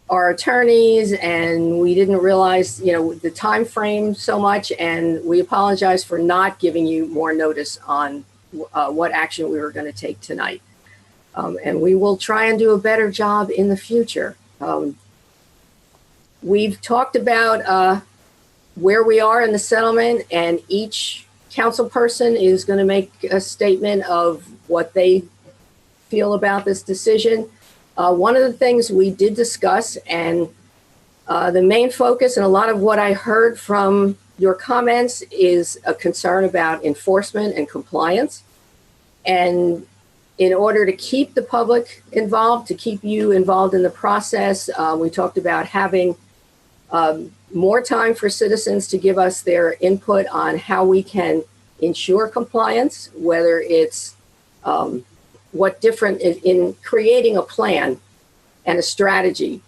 our attorneys, and we didn't realize, the time frame so much, and we apologize for not giving you more notice on what action we were going to take tonight. And we will try and do a better job in the future. We've talked about where we are in the settlement, and each council person is going to make a statement of what they feel about this decision. One of the things we did discuss, and the main focus, and a lot of what I heard from your comments, is a concern about enforcement and compliance. And in order to keep the public involved, to keep you involved in the process, we talked about having more time for citizens to give us their input on how we can ensure compliance, whether it's what different in creating a plan and a strategy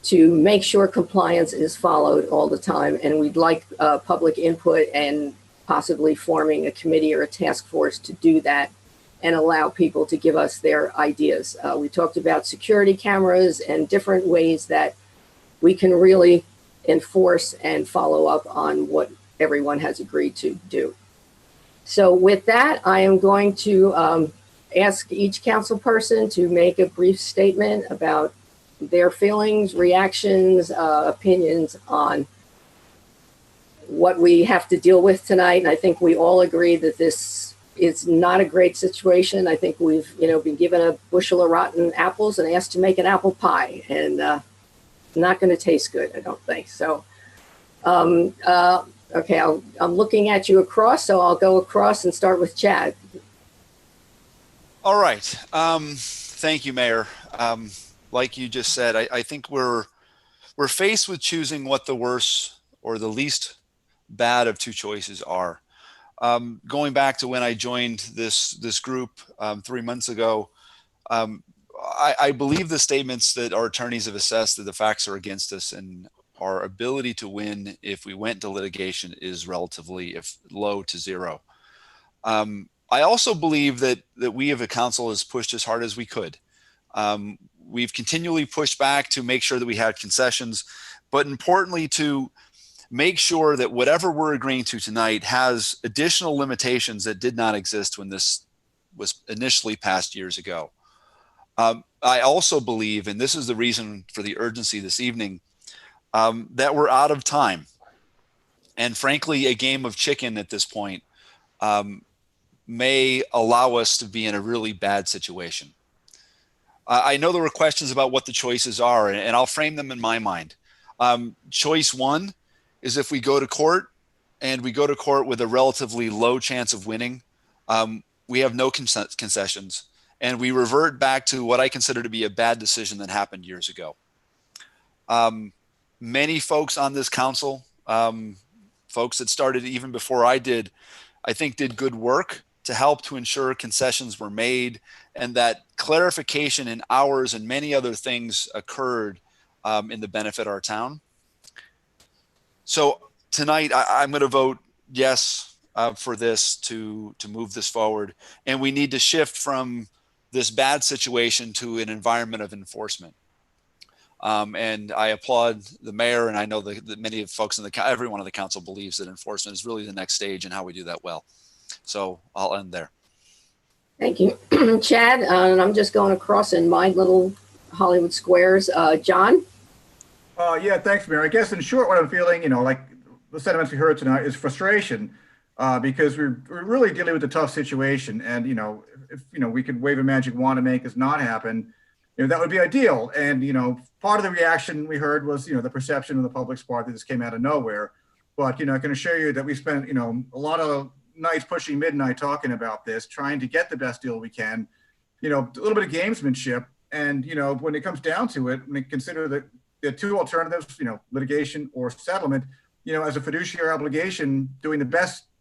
to make sure compliance is followed all the time. And we'd like public input and possibly forming a committee or a task force to do that and allow people to give us their ideas. We talked about security cameras and different ways that we can really enforce and follow up on what everyone has agreed to do. So with that, I am going to ask each council person to make a brief statement about their feelings, reactions, opinions on what we have to deal with tonight. And I think we all agree that this is not a great situation. I think we've, been given a bushel of rotten apples and asked to make an apple pie, and not going to taste good, I don't think. So, okay, I'm looking at you across, so I'll go across and start with Chad. All right. Thank you, Mayor. Like you just said, I think we're faced with choosing what the worst or the least bad of two choices are. Going back to when I joined this group 3 months ago, I believe the statements that our attorneys have assessed that the facts are against us, and our ability to win if we went to litigation is relatively low to zero. I also believe that we as a council has pushed as hard as we could. We've continually pushed back to make sure that we had concessions, but importantly to make sure that whatever we're agreeing to tonight has additional limitations that did not exist when this was initially passed years ago. I also believe, and this is the reason for the urgency this evening, that we're out of time. And frankly, a game of chicken at this point may allow us to be in a really bad situation. I know there were questions about what the choices are, and I'll frame them in my mind. Choice one is if we go to court, and we go to court with a relatively low chance of winning, we have no concessions, and we revert back to what I consider to be a bad decision that happened years ago. Many folks on this council, folks that started even before I did, I think did good work to help to ensure concessions were made and that clarification in hours and many other things occurred in the benefit of our town. So tonight I'm going to vote yes for this to move this forward. And we need to shift from this bad situation to an environment of enforcement. And I applaud the mayor, and I know that many of folks in everyone on the council believes that enforcement is really the next stage and how we do that well. So I'll end there. Thank you, Chad. And I'm just going across in my little Hollywood squares. John? Yeah, thanks, Mayor. I guess in short, what I'm feeling, like the sentiments we heard tonight, is frustration because we're really dealing with a tough situation. And, if, we could wave a magic wand to make this not happen, that would be ideal. And, part of the reaction we heard was, the perception of the public's part that this came out of nowhere. But, I can assure you that we spent, a lot of nights pushing midnight talking about this, trying to get the best deal we can, a little bit of gamesmanship. And, when it comes down to it, when you consider that the two alternatives, litigation or settlement, as a fiduciary obligation,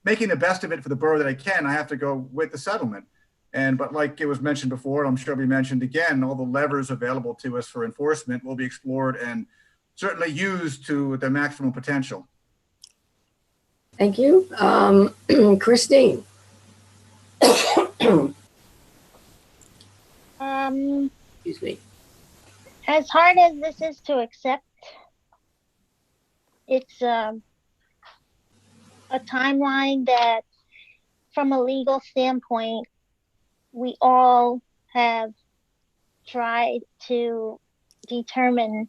making the best of it for the borough that I can, I have to go with the settlement. But like it was mentioned before, I'm sure we mentioned again, all the levers available to us for enforcement will be explored and certainly used to their maximum potential. Thank you. Christine. Excuse me. As hard as this is to accept, it's a timeline that, from a legal standpoint, we all have tried to determine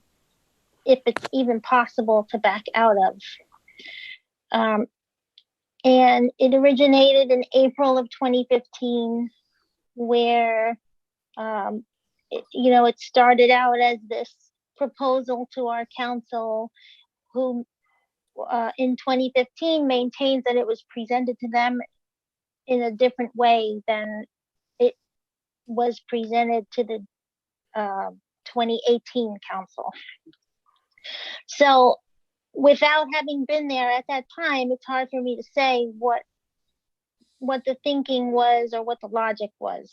if it's even possible to back out of. And it originated in April of 2015, where it started out as this proposal to our council, who in 2015 maintains that it was presented to them in a different way than it was presented to the 2018 council. So without having been there at that time, it's hard for me to say what the thinking was or what the logic was.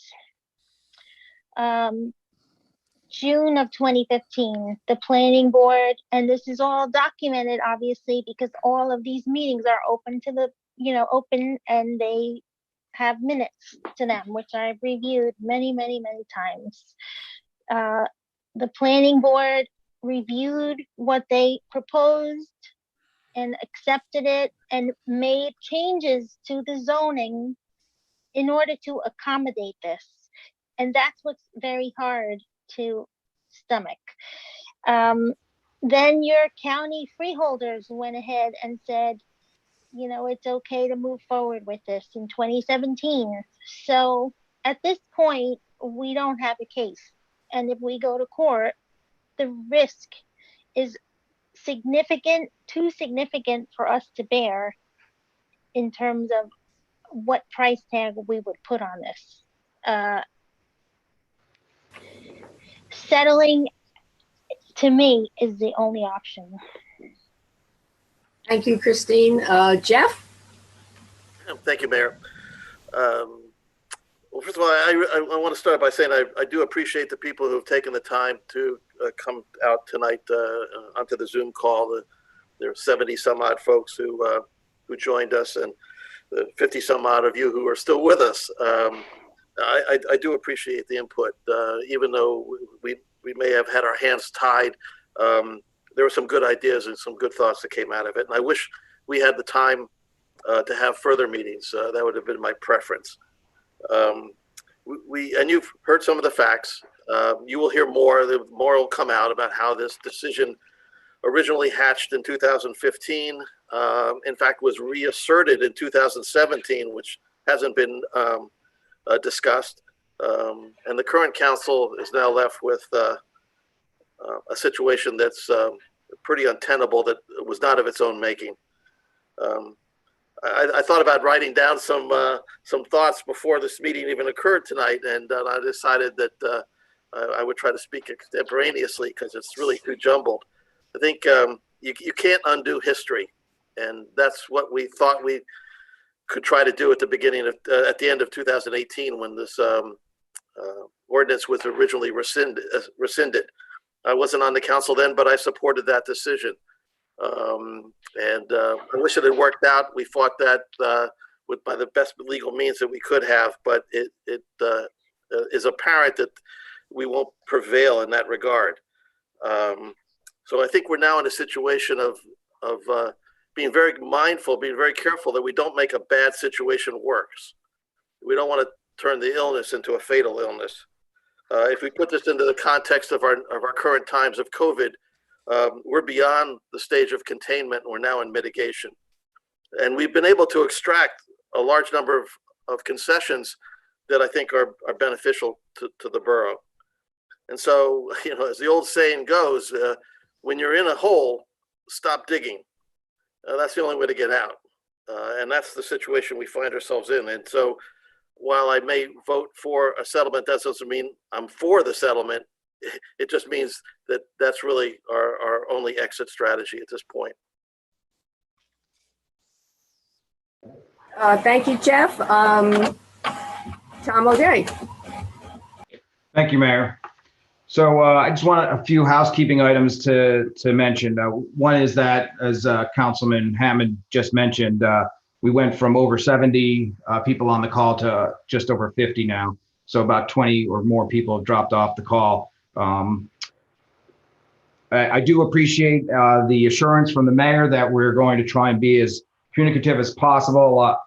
June of 2015, the planning board, and this is all documented, obviously, because all of these meetings are open to the, open, and they have minutes to them, which I've reviewed many, many, many times. The planning board reviewed what they proposed and accepted it and made changes to the zoning in order to accommodate this. And that's what's very hard to stomach. Then your county freeholders went ahead and said, it's okay to move forward with this in 2017. So at this point, we don't have a case. And if we go to court, the risk is too significant for us to bear in terms of what price tag we would put on this. Settling, to me, is the only option. Thank you, Christine. Jeff? Thank you, Mayor. Well, first of all, I want to start by saying I do appreciate the people who have taken the time to come out tonight onto the Zoom call. There are 70 some odd folks who joined us, and the 50 some odd of you who are still with us. I do appreciate the input, even though we may have had our hands tied. There were some good ideas and some good thoughts that came out of it. And I wish we had the time to have further meetings. That would have been my preference. And you've heard some of the facts. You will hear more. More will come out about how this decision originally hatched in 2015. In fact, was reasserted in 2017, which hasn't been discussed. And the current council is now left with a situation that's pretty untenable, that was not of its own making. I thought about writing down some thoughts before this meeting even occurred tonight, and I decided that I would try to speak extemporaneously because it's really too jumbled. I think you can't undo history, and that's what we thought we could try to do at the end of 2018 when this ordinance was originally rescinded. I wasn't on the council then, but I supported that decision. And I wish it had worked out. We fought that by the best legal means that we could have, but it is apparent that we won't prevail in that regard. So I think we're now in a situation of being very mindful, being very careful that we don't make a bad situation worse. We don't want to turn the illness into a fatal illness. If we put this into the context of our current times of COVID, we're beyond the stage of containment. We're now in mitigation. And we've been able to extract a large number of concessions that I think are beneficial to the borough. And so, as the old saying goes, when you're in a hole, stop digging. That's the only way to get out. And that's the situation we find ourselves in. And so while I may vote for a settlement, that doesn't mean I'm for the settlement. It just means that that's really our only exit strategy at this point. Thank you, Jeff. Tom O'Day. Thank you, Mayor. So I just want a few housekeeping items to mention. One is that, as Councilman Hammond just mentioned, we went from over 70 people on the call to just over 50 now. So about 20 or more people have dropped off the call. I do appreciate the assurance from the mayor that we're going to try and be as communicative as possible.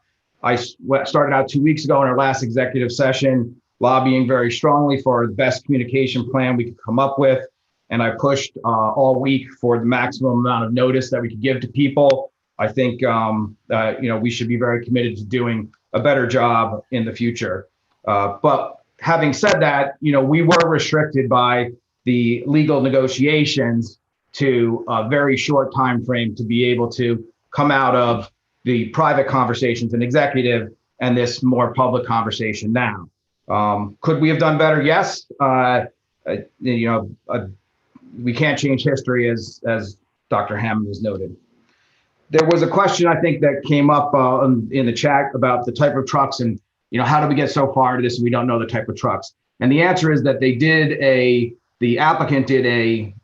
I started out 2 weeks ago in our last executive session, lobbying very strongly for the best communication plan we could come up with. And I pushed all week for the maximum amount of notice that we could give to people. I think we should be very committed to doing a better job in the future. But having said that, we were restricted by the legal negotiations to a very short time frame to be able to come out of the private conversations in executive and this more public conversation now. Could we have done better? Yes. We can't change history, as Dr. Hammond has noted. There was a question, I think, that came up in the chat about the type of trucks and, how do we get so far to this and we don't know the type of trucks? And the answer is that the applicant did a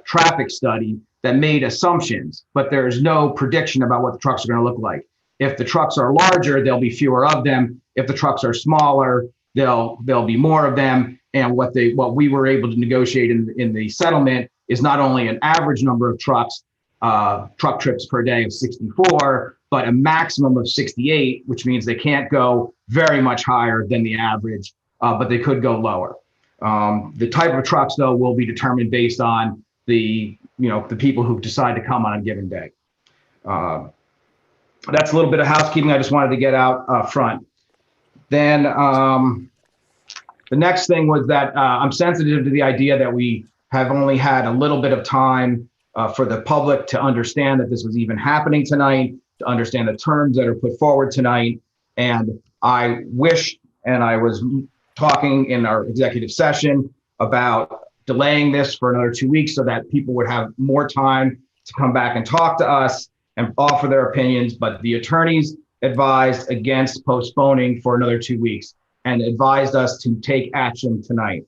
traffic study that made assumptions, but there's no prediction about what the trucks are going to look like. If the trucks are larger, there'll be fewer of them. If the trucks are smaller, there'll be more of them. And what we were able to negotiate in the settlement is not only an average number of truck trips per day of 64, but a maximum of 68, which means they can't go very much higher than the average, but they could go lower. The type of trucks, though, will be determined based on the people who decide to come on a given day. That's a little bit of housekeeping I just wanted to get out front. Then the next thing was that I'm sensitive to the idea that we have only had a little bit of time for the public to understand that this was even happening tonight, to understand the terms that are put forward tonight. And I wish, and I was talking in our executive session about delaying this for another 2 weeks so that people would have more time to come back and talk to us and offer their opinions. But the attorneys advised against postponing for another 2 weeks and advised us to take action tonight.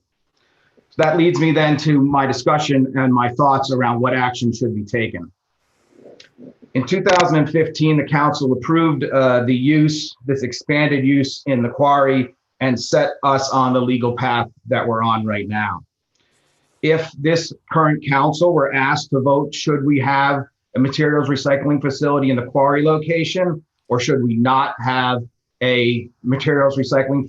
So that leads me then to my discussion and my thoughts around what action should be taken. In 2015, the council approved this expanded use in the quarry and set us on the legal path that we're on right now. If this current council were asked to vote, should we have a materials recycling facility in the quarry location, or should we not have a materials recycling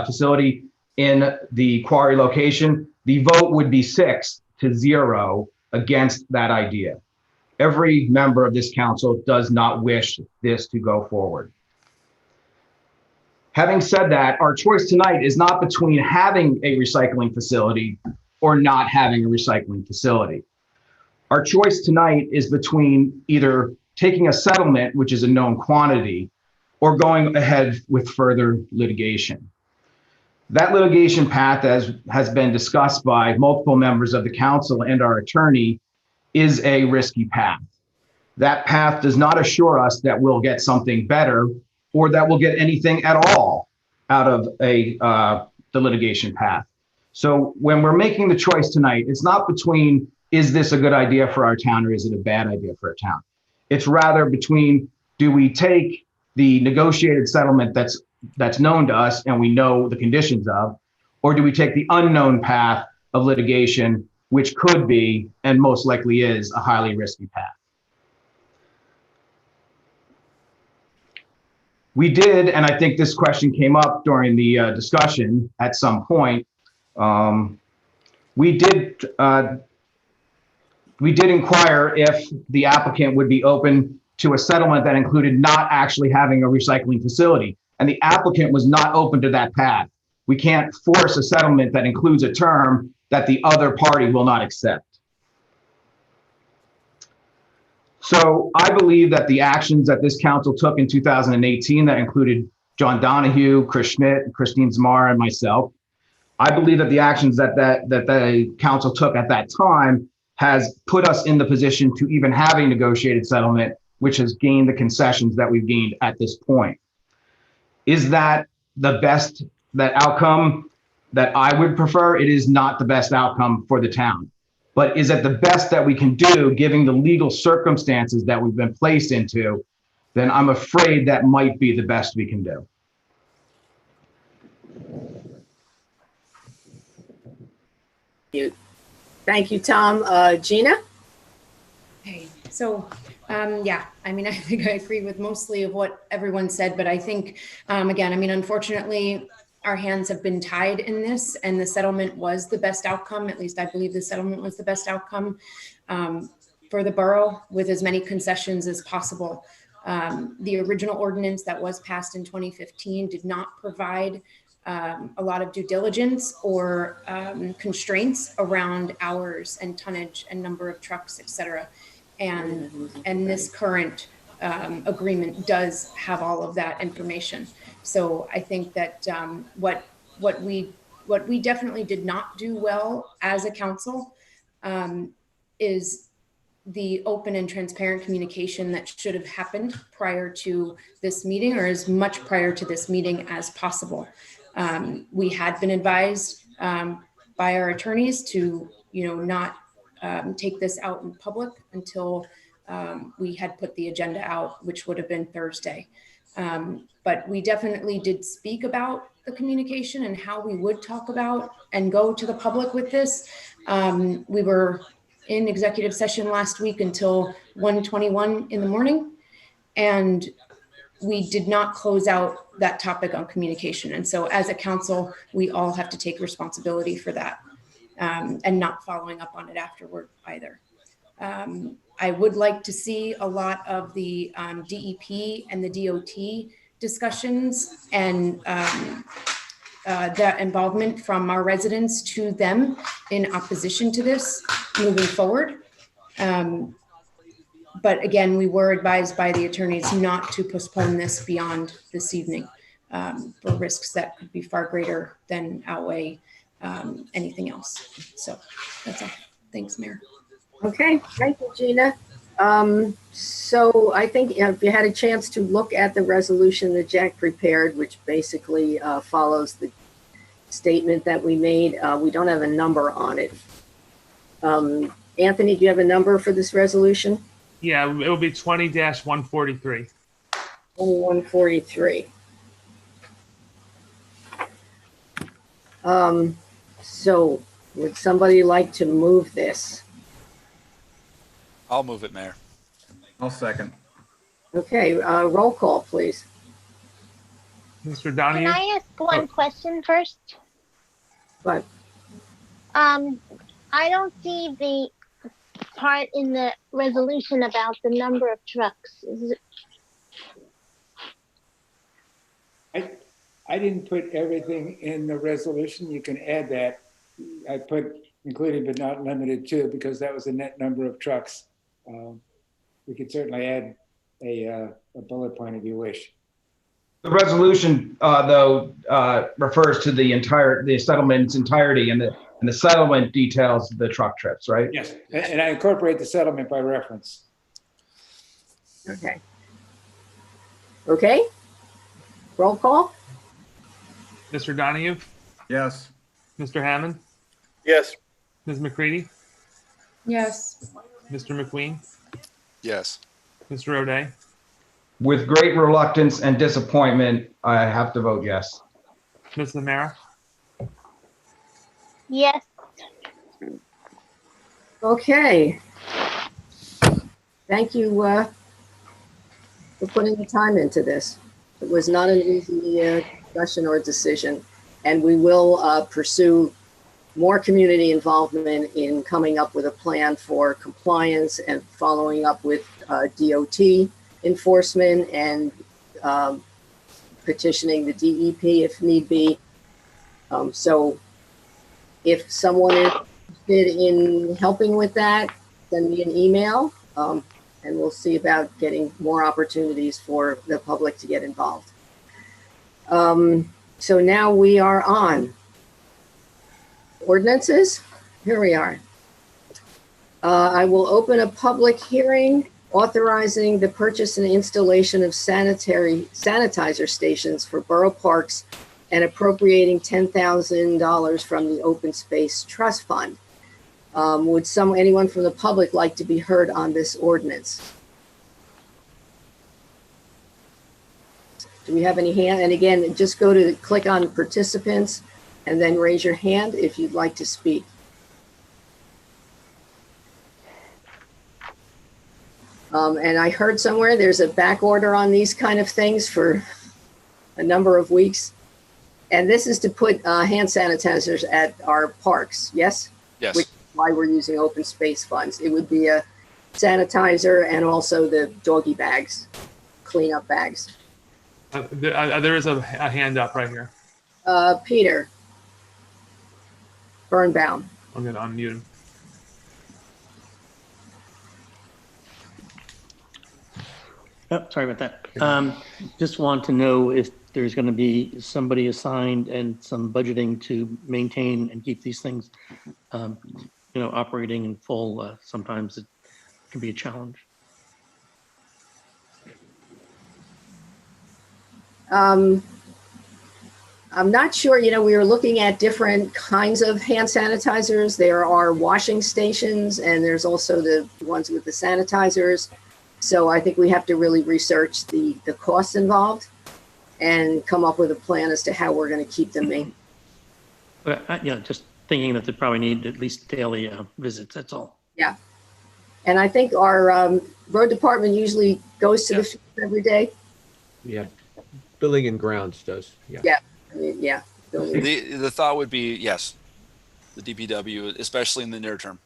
facility in the quarry location, the vote would be 6-0 against that idea. Every member of this council does not wish this to go forward. Having said that, our choice tonight is not between having a recycling facility or not having a recycling facility. Our choice tonight is between either taking a settlement, which is a known quantity, or going ahead with further litigation. That litigation path, as has been discussed by multiple members of the council and our attorney, is a risky path. That path does not assure us that we'll get something better or that we'll get anything at all out of the litigation path. So when we're making the choice tonight, it's not between, is this a good idea for our town or is it a bad idea for our town? It's rather between, do we take the negotiated settlement that's known to us and we know the conditions of, or do we take the unknown path of litigation, which could be, and most likely is, a highly risky path? We did, and I think this question came up during the discussion at some point. We did inquire if the applicant would be open to a settlement that included not actually having a recycling facility, and the applicant was not open to that path. We can't force a settlement that includes a term that the other party will not accept. So I believe that the actions that this council took in 2018 that included John Donahue, Chris Schmidt, Christine Zamara, and myself, I believe that the actions that the council took at that time has put us in the position to even have a negotiated settlement, which has gained the concessions that we've gained at this point. Is that the best outcome that I would prefer? It is not the best outcome for the town. But is it the best that we can do, given the legal circumstances that we've been placed into? Then I'm afraid that might be the best we can do. Thank you, Tom. Gina? Okay, so, yeah, I mean, I think I agree with mostly of what everyone said, but I think, again, I mean, unfortunately, our hands have been tied in this, and the settlement was the best outcome. At least I believe the settlement was the best outcome for the borough, with as many concessions as possible. The original ordinance that was passed in 2015 did not provide a lot of due diligence or constraints around hours and tonnage and number of trucks, et cetera. And this current agreement does have all of that information. So I think that what we definitely did not do well as a council is the open and transparent communication that should have happened prior to this meeting, or as much prior to this meeting as possible. We had been advised by our attorneys to, not take this out in public until we had put the agenda out, which would have been Thursday. But we definitely did speak about the communication and how we would talk about and go to the public with this. We were in executive session last week until 1:21 in the morning, and we did not close out that topic on communication. And so as a council, we all have to take responsibility for that, and not following up on it afterward either. I would like to see a lot of the DEP and the DOT discussions and that involvement from our residents to them in opposition to this moving forward. But again, we were advised by the attorneys not to postpone this beyond this evening for risks that could be far greater than outweigh anything else. So that's all. Thanks, Mayor. Okay, thank you, Gina. So I think if you had a chance to look at the resolution that Jack prepared, which basically follows the statement that we made, we don't have a number on it. Anthony, do you have a number for this resolution? Yeah, it will be 20-143. 143. So would somebody like to move this? I'll move it, Mayor. I'll second. Okay, roll call, please. Mr. Can Donahue? I ask one question first? But I don't see the part in the resolution about the number of trucks. Is it? I didn't put everything in the resolution. You can add that. I put including but not limited to, because that was the net number of trucks. We could certainly add a bullet point if you wish. The resolution, though, refers to the settlement's entirety, and the settlement details the truck trips, right? Yes, and I incorporate the settlement by reference. okay. Okay. Roll call. Mr. Donahue? Yes. Mr. Hammond? Yes. Ms. McCready? Yes. Mr. McQueen? Yes. Mr. O'Day? With great reluctance and disappointment, I have to vote yes. Ms. Lamara? Yes. Okay. Thank you for putting the time into this. It was not an easy discussion or decision, and we will pursue more community involvement in coming up with a plan for compliance and following up with DOT enforcement and petitioning the DEP if need be. So if someone is interested in helping with that, send me an email, and we'll see about getting more opportunities for the public to get involved. So now we are on ordinances. Here we are. I will open a public hearing authorizing the purchase and installation of sanitizer stations for borough parks and appropriating $10,000 from the Open Space Trust Fund. Would anyone from the public like to be heard on this ordinance? Do we have any hand? And again, just click on participants and then raise your hand if you'd like to speak. And I heard somewhere there's a back order on these kind of things for a number of weeks. And this is to put hand sanitizers at our parks, yes? Yes. Which is why we're using open space funds. It would be a sanitizer and also the doggy bags, cleanup bags. There is a hand up right here. Peter Birnbaum. I'm going to unmute him. Oh, sorry about that. Just want to know if there's going to be somebody assigned and some budgeting to maintain and keep these things, operating in full. Sometimes it can be a challenge. I'm not sure, we were looking at different kinds of hand sanitizers. There are washing stations and there's also the ones with the sanitizers. So I think we have to really research the costs involved and come up with a plan as to how we're going to keep them in. But just thinking that they probably need at least daily visits, that's all. Yeah. And I think our road department usually goes to the field every day. Yeah. Building and grounds does. Yeah. Yeah. Yeah. The thought would be, yes, the DPW, especially in the near term.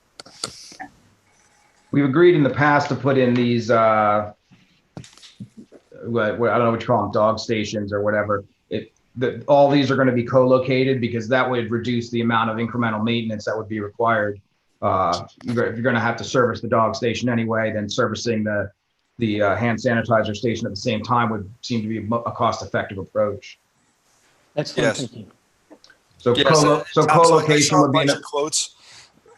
We've agreed in the past to put in these, I don't know what you call them, dog stations or whatever. All these are going to be co-located because that would reduce the amount of incremental maintenance that would be required. If you're going to have to service the dog station anyway, then servicing the hand sanitizer station at the same time would seem to be a cost-effective approach. That's what I'm Yes. thinking. So, Yes, co-location would be a bunch of quotes.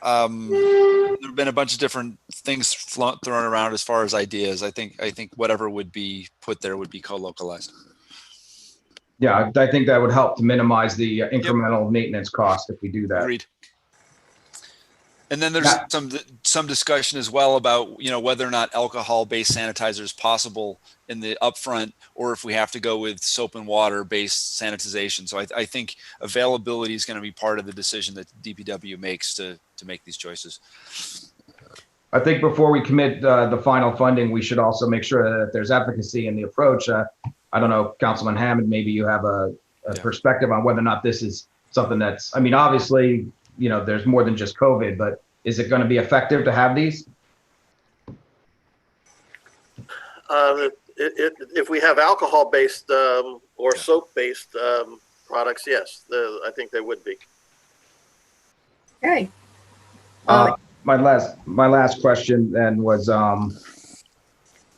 There've been a bunch of different things thrown around as far as ideas. I think whatever would be put there would be co-localized. Yeah, I think that would help to minimize the incremental maintenance cost if we do that. Agreed. And then there's some discussion as well about, whether or not alcohol-based sanitizer is possible in the upfront, or if we have to go with soap and water-based sanitization. So I think availability is going to be part of the decision that DPW makes to make these choices. I think before we commit the final funding, we should also make sure that there's efficacy in the approach. I don't know, Councilman Hammond, maybe you have a perspective on whether or not this is something that's, obviously, there's more than just COVID, but is it going to be effective to have these? If we have alcohol-based or soap-based products, yes, I think they would be. Okay. My last question then was,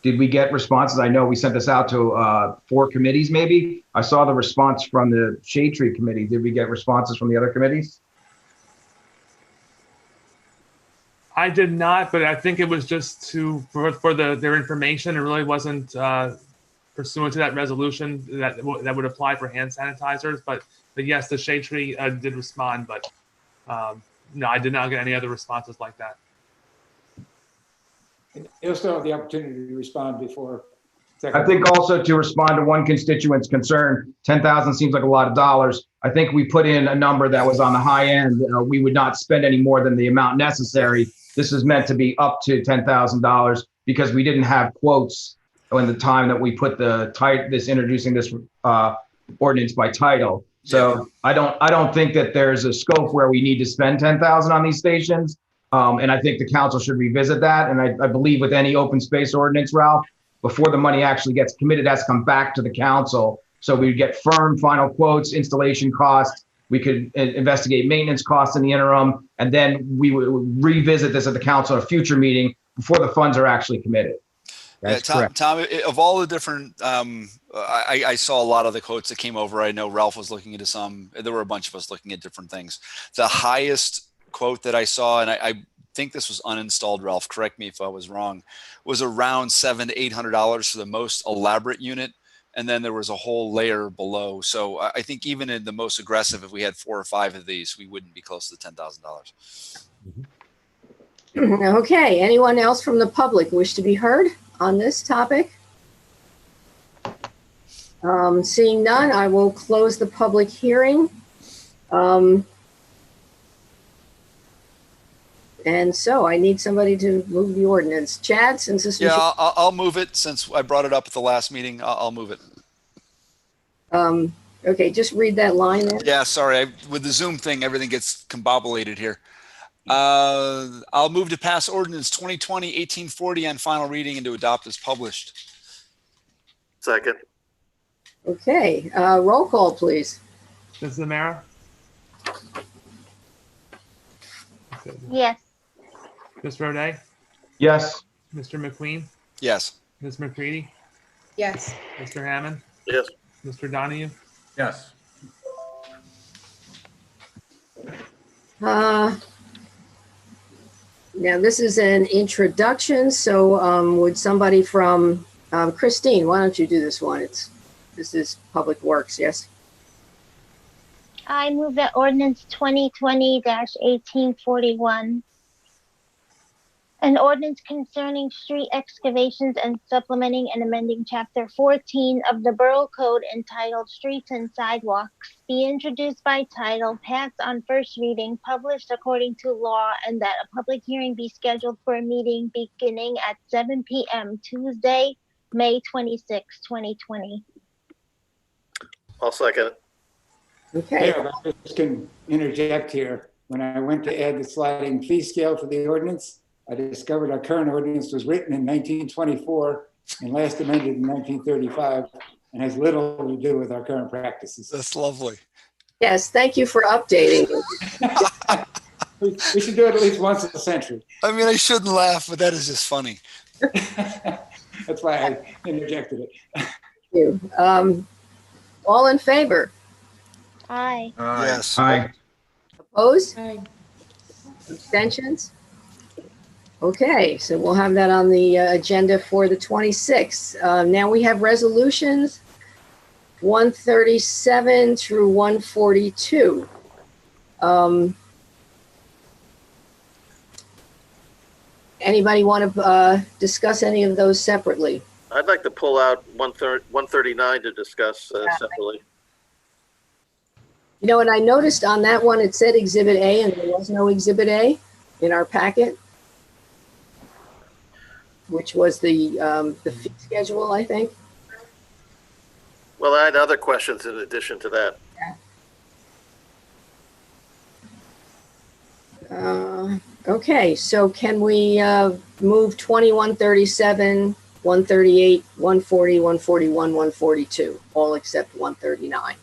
did we get responses? I know we sent this out to 4 committees, maybe. I saw the response from the Shade Tree Committee. Did we get responses from the other committees? I did not, but I think it was just for their information. It really wasn't pursuant to that resolution that would apply for hand sanitizers. But yes, the Shade Tree did respond, but no, I did not get any other responses like that. And he'll still have the opportunity to respond before. I think also to respond to one constituent's concern, 10,000 seems like a lot of dollars. I think we put in a number that was on the high end. We would not spend any more than the amount necessary. This is meant to be up to $10,000 because we didn't have quotes in the time that we put introducing this ordinance by title. So I don't think that there's a scope where we need to spend 10,000 on these stations. And I think the council should revisit that. And I believe with any open space ordinance, Ralph, before the money actually gets committed, it has to come back to the council. So we get firm final quotes, installation costs. We could investigate maintenance costs in the interim, and then we would revisit this at the council at a future meeting before the funds are actually committed. That's correct. Tom, of all the different, I saw a lot of the quotes that came over. I know Ralph was looking into some. There were a bunch of us looking at different things. The highest quote that I saw, and I think this was uninstalled, Ralph, correct me if I was wrong, was around $700 to $800 for the most elaborate unit. And then there was a whole layer below. So I think even in the most aggressive, if we had 4 or 5 of these, we wouldn't be close to $10,000. Okay. Anyone else from the public wish to be heard on this topic? Seeing none, I will close the public And so I need somebody to move the ordinance. Chad, since this was Yeah, I'll move it since I brought it up at the last meeting. I'll move it. okay, just read that line there. Yeah, sorry. With the Zoom thing, everything gets combobulated here. I'll move to pass ordinance 2020-1840 on final reading and to adopt as published. Second. Okay, roll call, please. Ms. Zamara? Yes. Ms. Roday? Yes. Mr. McQueen? Yes. Ms. McCready? Yes. Mr. Hammond? Yes. Mr. Donahue? Yes. Now this is an introduction, so would somebody from, Christine, why don't you do this one? This is Public Works, yes? I move that ordinance 2020-1841, an ordinance concerning street excavations and supplementing and amending Chapter 14 of the Borough Code entitled Streets and Sidewalks, be introduced by title, passed on first reading, published according to law, and that a public hearing be scheduled for a meeting beginning at 7 p.m. Tuesday, May 26, 2020. I'll second it. Okay, Yeah, I just can interject here. When I went to add the sliding fee scale for the ordinance, I discovered our current ordinance was written in 1924 and last amended in 1935 and has little to do with our current practices. That's lovely. yes, thank you for updating. We should do it at least once a century. I mean, I shouldn't laugh, but that is just funny. That's why I interjected it. Thank you. All in favor? Aye. Yes. Aye. Opposed? Aye. Abstentions? Okay, so we'll have that on the agenda for the 26th. Now we have resolutions 137 through 142. Anybody want to discuss any of those separately? I'd like to pull out 139 to discuss separately. You know, and I noticed on that one, it said Exhibit A, and there was no Exhibit A in our packet, which was the fee schedule, I think. Well, I had other questions in addition to that. Okay, so can we move 2137, 138, 140, 141, 142, all except 139?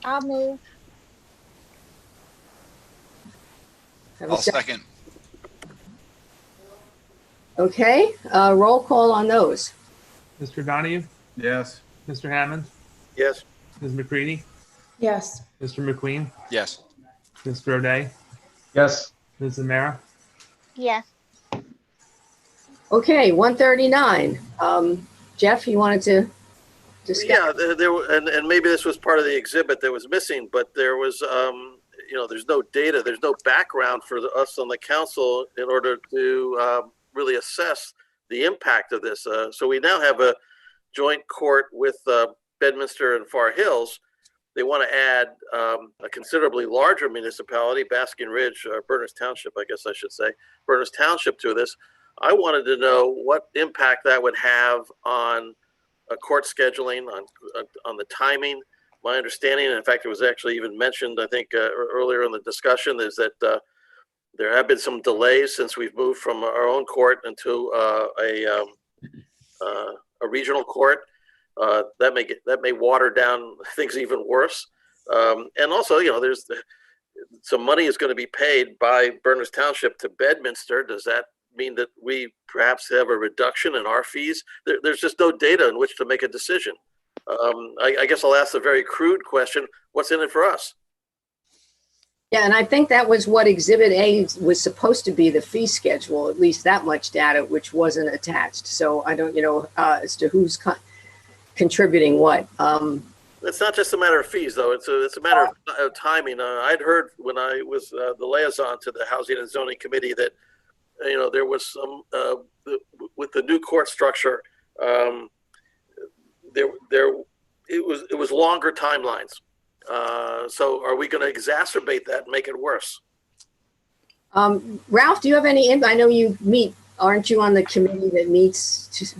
I'll move. Have a I'll second. Okay, roll call on those. Mr. Donahue? Yes. Mr. Hammond? Yes. Ms. McCready? Yes. Mr. McQueen? Yes. Ms. Roday? Yes. Ms. Zamara? Yes. Okay, 139. Jeff, you wanted to discuss? Yeah, and maybe this was part of the exhibit that was missing, but there was, there's no data, there's no background for us on the council in order to really assess the impact of this. So we now have a joint court with Bedminster and Far Hills. They want to add a considerably larger municipality, Basking Ridge, or Berners Township, I guess I should say, Berners Township to this. I wanted to know what impact that would have on court scheduling, on the timing. My understanding, and in fact, it was actually even mentioned, I think, earlier in the discussion, is that there have been some delays since we've moved from our own court into a regional court. That may water down things even worse. And also, there's some money is going to be paid by Berners Township to Bedminster. Does that mean that we perhaps have a reduction in our fees? There's just no data in which to make a decision. I guess I'll ask a very crude question. What's in it for us? Yeah, and I think that was what Exhibit A was supposed to be, the fee schedule, at least that much data, which wasn't attached. So I don't, as to who's contributing what. It's not just a matter of fees, though. It's a matter of timing. I'd heard when I was the liaison to the Housing and Zoning Committee that, there was some, with the new court structure, it was longer timelines. So are we going to exacerbate that and make it worse? Ralph, do you have any, I know you meet, aren't you on the committee that meets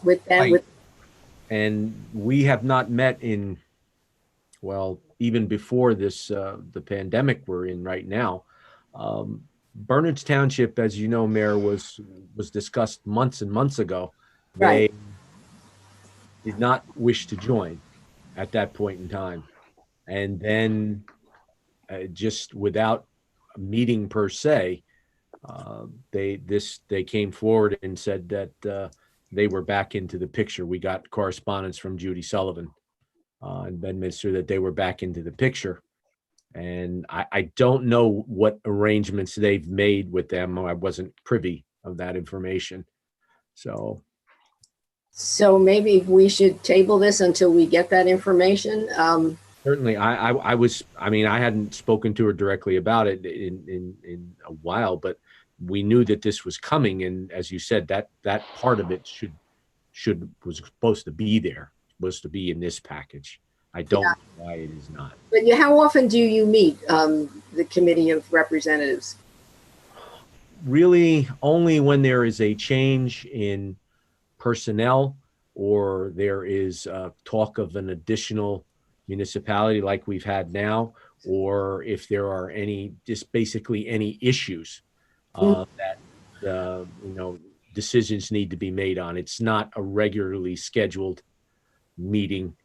with them? Right. And we have not met in, well, even before this, the pandemic we're in right now. Bernards Township, as you know, Mayor, was discussed months and months ago. Right. They did not wish to join at that point in time. And then just without a meeting per se, they came forward and said that they were back into the picture. We got correspondence from Judy Sullivan and Bedminster that they were back into the picture. And I don't know what arrangements they've made with them. I wasn't privy of that information. So maybe we should table this until we get that information. Certainly, I hadn't spoken to her directly about it in a while, but we knew that this was coming. And as you said, that part of it was supposed to be there, supposed to be in this package. I don't know why it is not. But how often do you meet the committee of representatives? Really, only when there is a change in personnel or there is talk of an additional municipality like we've had now, or if there are basically any issues that decisions need to be made on. It's not a regularly scheduled meeting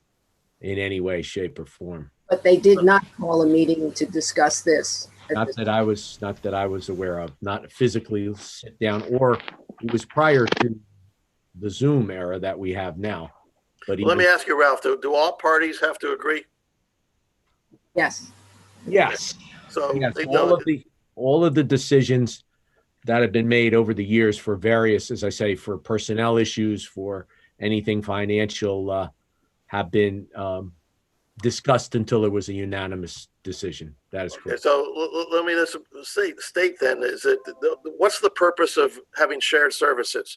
in any way, shape, or form. But they did not call a meeting to discuss this. Not that I was aware of. Not physically sit down, or it was prior to the Zoom era that we have now. But let me ask you, Ralph, do all parties have to agree? Yes. Yes. So yes, all of the decisions that have been made over the years for various, as I say, for personnel issues, for anything financial, have been discussed until there was a unanimous decision. That is correct. So let me just state then, is that what's the purpose of having shared services?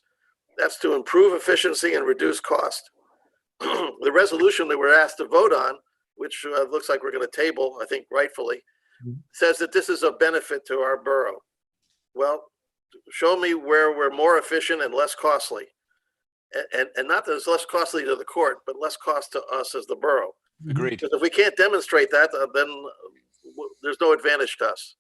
That's to improve efficiency and reduce cost. The resolution that we're asked to vote on, which looks like we're going to table, I think rightfully, says that this is a benefit to our borough. Well, show me where we're more efficient and less costly. And not that it's less costly to the court, but less cost to us as the borough. Agreed. Because if we can't demonstrate that, then there's no advantage to us.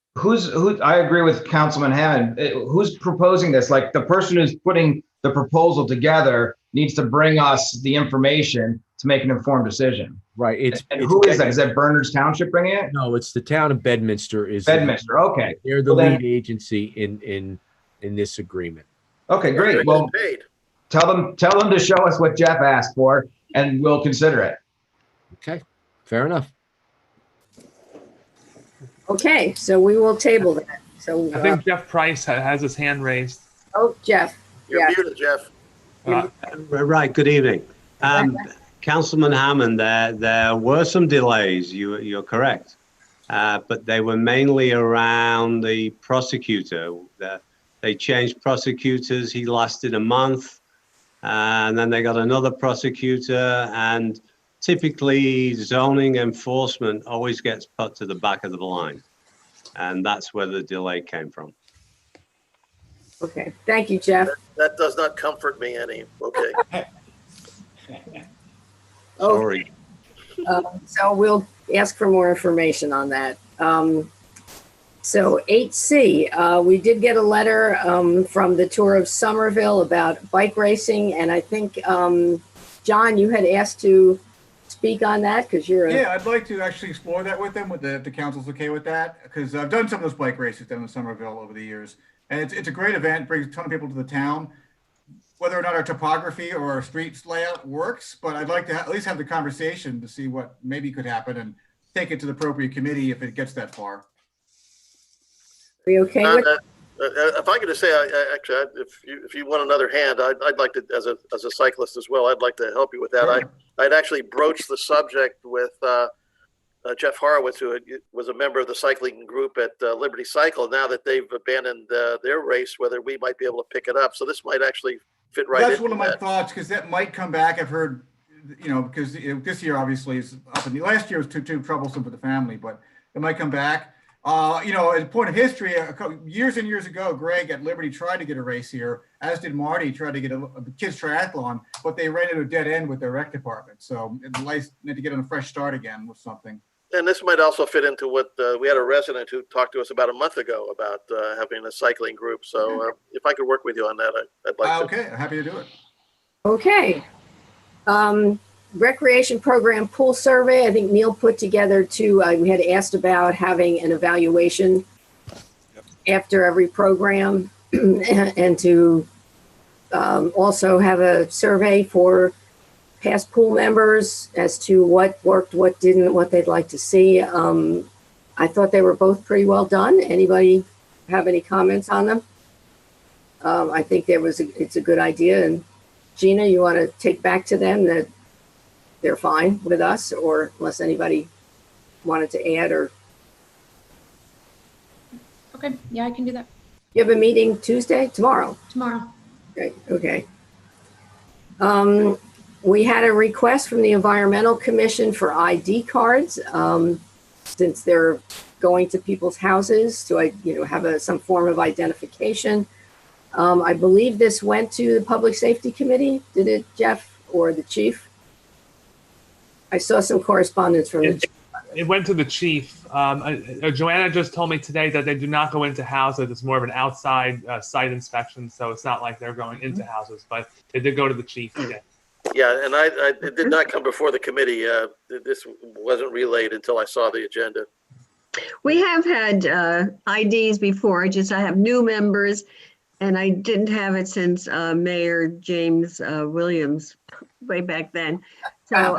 I agree with Councilman Hammond. Who's proposing this? Like, the person who's putting the proposal together needs to bring us the information to make an informed decision. Right. Who is that? Is that Bernards Township bringing it? No, it's the town of Bedminster. Bedminster. Okay. They're the lead agency in this agreement. Okay, great. Well, tell them to show us what Jeff asked for, and we'll consider it. Okay, fair enough. Okay, so we will table that. So I think Jeff Price has his hand raised. Oh, Jeff. You're muted, Jeff. Right. Good evening, Councilman Hammond. There were some delays. You're correct, but they were mainly around the prosecutor. They changed prosecutors. He lasted a month, and then they got another prosecutor. And typically, zoning enforcement always gets put to the back of the line, and that's where the delay came from. Okay, thank you, Jeff. That does not comfort me any. Okay. Sorry. So we'll ask for more information on that. So 8C, we did get a letter from the Tour of Somerville about bike racing, and I think, John, you had asked to speak on that because you're Yeah, I'd like to actually explore that with them, if the council's okay with that, because I've done some of those bike races down in Somerville over the years. And it's a great event, brings a ton of people to the town. Whether or not our topography or our streets layout works, but I'd like to at least have the conversation to see what maybe could happen and take it to the appropriate committee if it gets that far. Are we okay with that? If I could just say, actually, if you want another hand, I'd like to, as a cyclist as well, I'd like to help you with that. Sure. I'd actually broached the subject with Jeff Horowitz, who was a member of the cycling group at Liberty Cycle. Now that they've abandoned their race, whether we might be able to pick it up. So this might actually fit right. That's one of my thoughts, because that might come back. I've heard, because this year obviously is up in the last year was too troublesome for the family, but it might come back. As a point of history, years and years ago, Greg at Liberty tried to get a race here, as did Marty, tried to get a kids triathlon, but they ran into a dead end with their rec department. So it's nice to get on a fresh start again with something. And this might also fit into what we had a resident who talked to us about a month ago about having a cycling group. So if I could work with you on that, I'd like to. Okay, happy to do it. Okay. Recreation program pool survey. I think Neil put together two. We had asked about having an evaluation after every program and to also have a survey for past pool members as to what worked, what didn't, what they'd like to see. I thought they were both pretty well done. Anybody have any comments on them? I think it's a good idea. And Gina, you want to take back to them that they're fine with us, or unless anybody wanted to add or. Okay, yeah, I can do that You have a meeting tomorrow? tomorrow. Great, okay. We had a request from the Environmental Commission for ID cards, since they're going to people's houses to, have some form of identification. I believe this went to the Public Safety Committee. Did it, Jeff, or the chief? I saw some correspondence from the chief. It went to the chief. Joanna just told me today that they do not go into houses. It's more of an outside site inspection, so it's not like they're going into houses, but they did go to the chief. Yeah. Yeah, and it did not come before the committee. This wasn't relayed until I saw the agenda. We have had IDs before, I have new members, and I didn't have it since Mayor James Williams way back then. So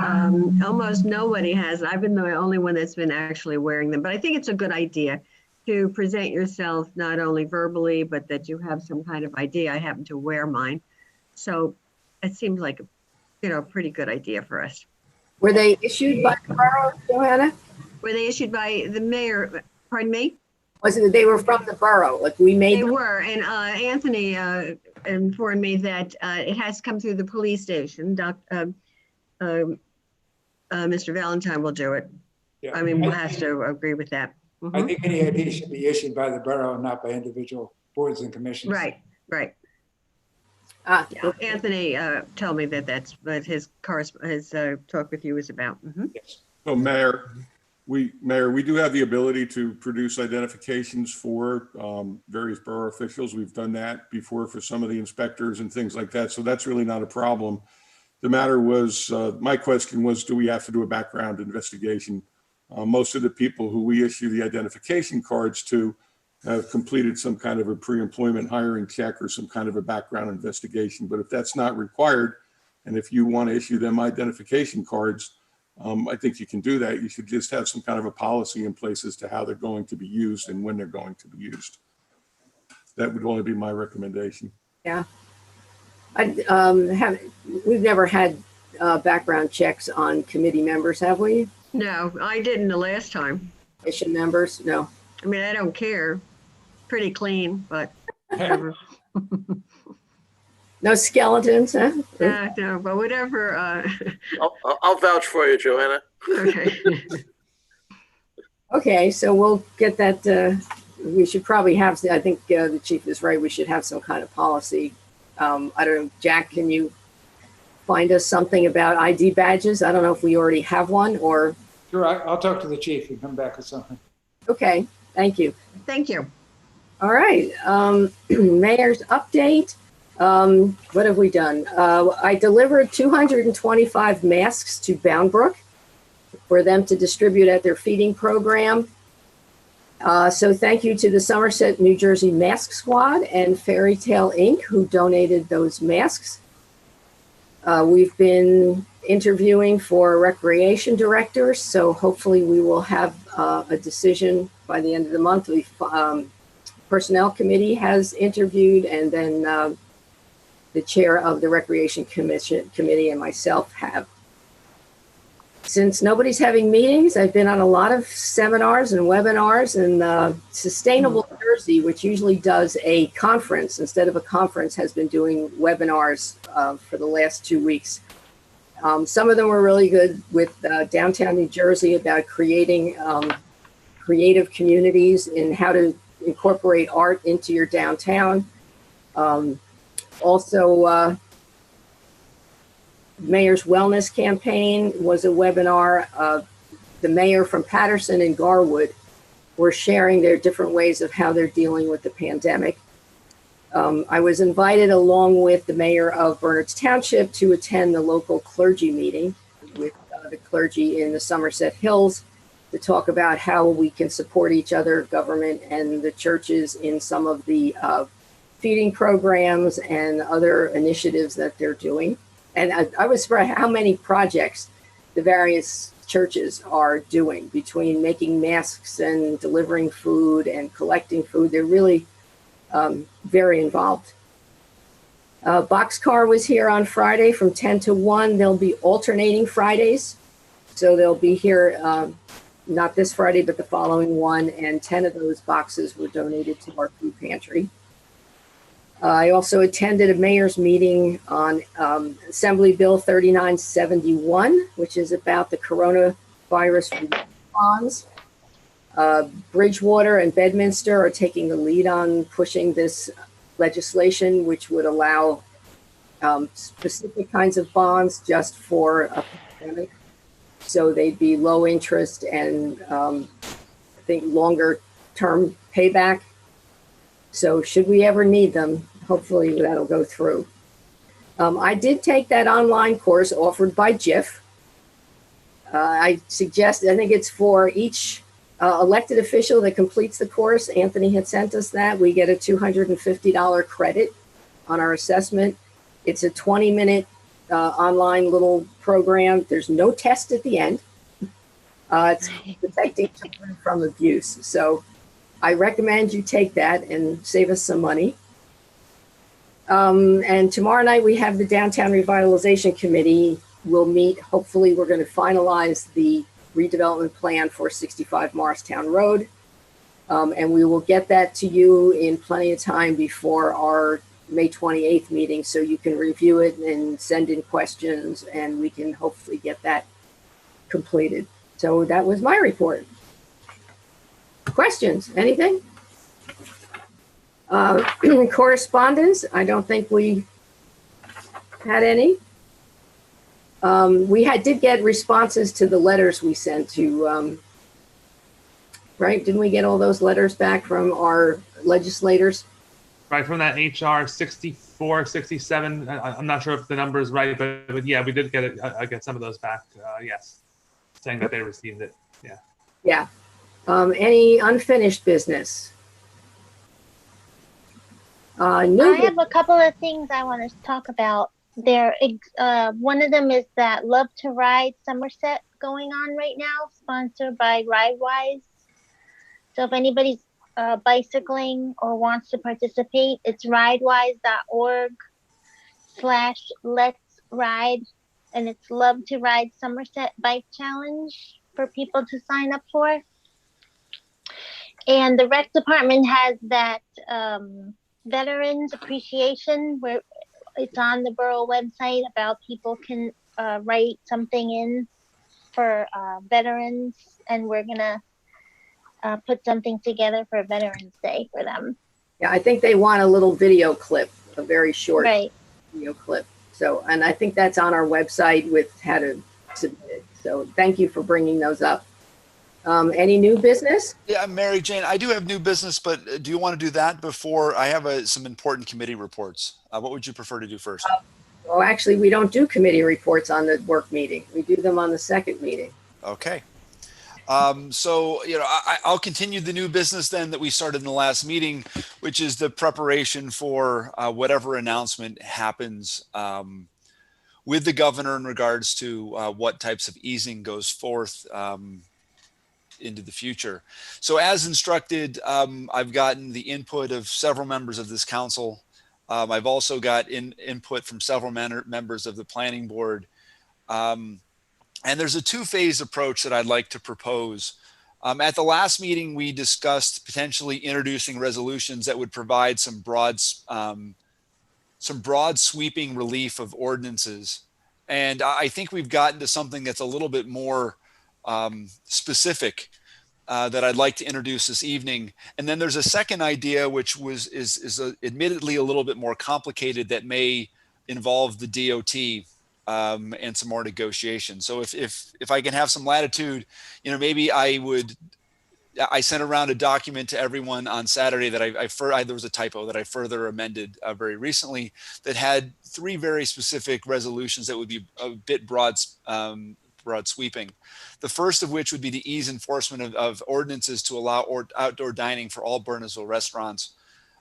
almost nobody has. I've been the only one that's been actually wearing them. But I think it's a good idea to present yourself not only verbally, but that you have some kind of ID. I happen to wear mine. So it seems like a pretty good idea for us. Were they issued by the borough, Joanna? Were they issued by the mayor? Pardon me? Was it they were from the borough? Like we made They them? were, and Anthony informed me that it has come through the police station. Mr. Valentine will do it. Yeah. I mean, we'll have to agree with that. I think any ID should be issued by the borough and not by individual boards and commissions. Right. Yeah. Anthony told me that's what his talk with you was about. Yes. So Mayor, we do have the ability to produce identifications for various borough officials. We've done that before for some of the inspectors and things like that. So that's really not a problem. The matter was, my question was, do we have to do a background investigation? Most of the people who we issue the identification cards to have completed some kind of a pre-employment hiring check or some kind of a background investigation. But if that's not required, and if you want to issue them identification cards, I think you can do that. You should just have some kind of a policy in place as to how they're going to be used and when they're going to be used. That would only be my recommendation. Yeah. We've never had background checks on committee members, have we? No, I didn't the last time. Commission members, no. I mean, I don't care. Pretty clean, but whatever. No skeletons, huh? No, but whatever. I'll vouch for you, Joanna. Okay. Okay, so we'll get that. We should probably have, I think the chief is right. We should have some kind of policy. I don't know, Jack, can you find us something about ID badges? I don't know if we already have one or. Sure, I'll talk to the chief and come back with something. Okay, thank you. Thank you. All right, mayor's update. What have we done? I delivered 225 masks to Bound Brook for them to distribute at their feeding program. So thank you to the Somerset, New Jersey Mask Squad and Fairy Tale Inc. who donated those masks. We've been interviewing for recreation directors, so hopefully we will have a decision by the end of the month. Personnel committee has interviewed, and then the chair of the Recreation Committee and myself have. Since nobody's having meetings, I've been on a lot of seminars and webinars, and Sustainable Jersey, which usually does a conference instead of a conference, has been doing webinars for the last 2 weeks. Some of them were really good with downtown New Jersey about creating creative communities in how to incorporate art into your downtown. Also, Mayor's Wellness Campaign was a webinar. The mayor from Patterson and Garwood were sharing their different ways of how they're dealing with the pandemic. I was invited along with the mayor of Bernards Township to attend the local clergy meeting with the clergy in the Somerset Hills to talk about how we can support each other, government and the churches, in some of the feeding programs and other initiatives that they're doing. And I was surprised how many projects the various churches are doing, between making masks and delivering food and collecting food. They're really very involved. Boxcar was here on Friday from 10 to 1. They'll be alternating Fridays. So they'll be here not this Friday, but the following one. And 10 of those boxes were donated to our food pantry. I also attended a mayor's meeting on Assembly Bill 3971, which is about the coronavirus bonds. Bridgewater and Bedminster are taking the lead on pushing this legislation, which would allow specific kinds of bonds just for a pandemic. So they'd be low interest and I think longer term payback. So should we ever need them, hopefully that'll go through. I did take that online course offered by JIF. I think it's for each elected official that completes the course. Anthony had sent us that. We get a $250 credit on our assessment. It's a 20-minute online little program. There's no test at the end. It's protecting children from abuse. So I recommend you take that and save us some money. And tomorrow night we have the Downtown Revitalization Committee. We'll meet. Hopefully we're going to finalize the redevelopment plan for 65 Morristown Road. And we will get that to you in plenty of time before our May 28th meeting, so you can review it and send in questions, and we can hopefully get that completed. So that was my report. Questions? Anything? Correspondence? I don't think we had any. We did get responses to the letters we sent to, right? Didn't we get all those letters back from our legislators? Right, from that HR 64, 67. I'm not sure if the number is right, but yeah, we did get it. I get some of those back. Yes, saying that they received it. Yeah. Yeah. Any unfinished business? I have a couple of things I want to talk about. One of them is that Love to Ride Somerset going on right now, sponsored by RideWise. So if anybody's bicycling or wants to participate, it's ridewise.org/let's ride, and it's Love to Ride Somerset Bike Challenge for people to sign up for. And the rec department has that Veterans Appreciation, where it's on the borough website about people can write something in for veterans, and we're gonna put something together for Veterans Day for them. Yeah, I think they want a little video clip, a very short video clip. So, and I think that's on our website with how to submit it. So thank you for bringing those up. Any new business? Yeah, Mary Jane, I do have new business, but do you want to do that before I have some important committee reports? What would you prefer to do first? Well, actually, we don't do committee reports on the work meeting. We do them on the second meeting. Okay. So, I'll continue the new business then that we started in the last meeting, which is the preparation for whatever announcement happens with the governor in regards to what types of easing goes forth into the future. So as instructed, I've gotten the input of several members of this council. I've also got input from several members of the planning board. And there's a two-phase approach that I'd like to propose. At the last meeting, we discussed potentially introducing resolutions that would provide some broad sweeping relief of ordinances. And I think we've gotten to something that's a little bit more specific that I'd like to introduce this evening. And then there's a second idea, which is admittedly a little bit more complicated, that may involve the DOT and some more negotiation. So if I can have some latitude, maybe I sent around a document to everyone on Saturday that there was a typo that I further amended very recently, that had 3 very specific resolutions that would be a bit broad sweeping. The first of which would be the ease enforcement of ordinances to allow outdoor dining for all Bernardsville restaurants.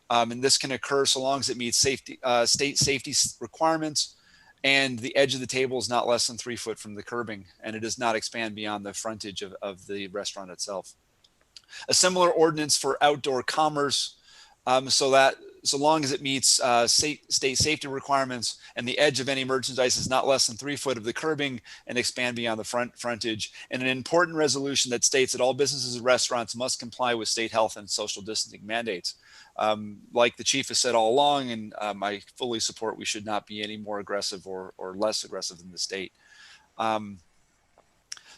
And this can occur so long as it meets state safety requirements, and the edge of the table is not less than 3 foot from the curbing, and it does not expand beyond the frontage of the restaurant itself. A similar ordinance for outdoor commerce, so long as it meets state safety requirements, and the edge of any merchandise is not less than 3 foot of the curbing and expand beyond the frontage. And an important resolution that states that all businesses and restaurants must comply with state health and social distancing mandates. Like the chief has said all along, and I fully support, we should not be any more aggressive or less aggressive than the state.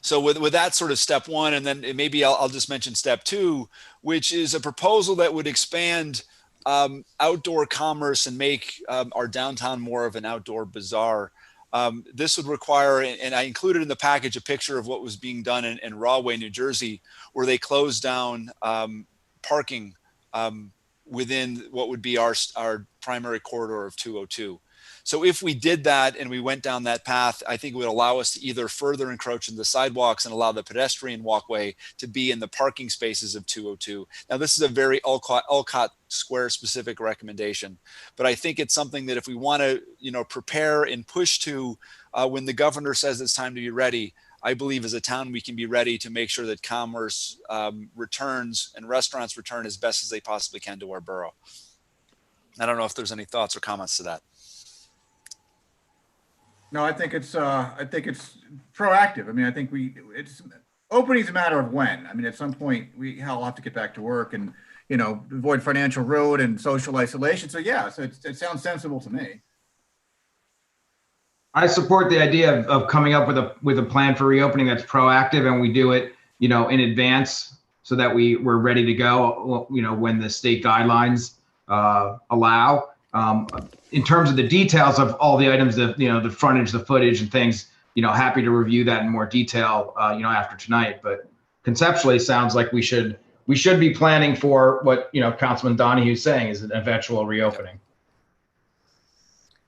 So with that sort of step 1, and then maybe I'll just mention step 2, which is a proposal that would expand outdoor commerce and make our downtown more of an outdoor bazaar. This would require, and I included in the package a picture of what was being done in Rahway, New Jersey, where they closed down parking within what would be our primary corridor of 202. So if we did that and we went down that path, I think it would allow us to either further encroach into the sidewalks and allow the pedestrian walkway to be in the parking spaces of 202. Now, this is a very Olcott Square specific recommendation, but I think it's something that if we want to, prepare and push to when the governor says it's time to be ready, I believe as a town, we can be ready to make sure that commerce returns and restaurants return as best as they possibly can to our borough. I don't know if there's any thoughts or comments to that. No, I think it's proactive. I mean, I think opening is a matter of when. I mean, at some point I'll have to get back to work and, avoid financial ruin and social isolation. So yeah, so it sounds sensible to me. I support the idea of coming up with a plan for reopening that's proactive, and we do it, in advance so that we're ready to go, when the state guidelines allow. In terms of the details of all the items, the frontage, the footage and things, happy to review that in more detail, after tonight. But conceptually, sounds like we should be planning for what, Councilman Donahue's saying is an eventual reopening.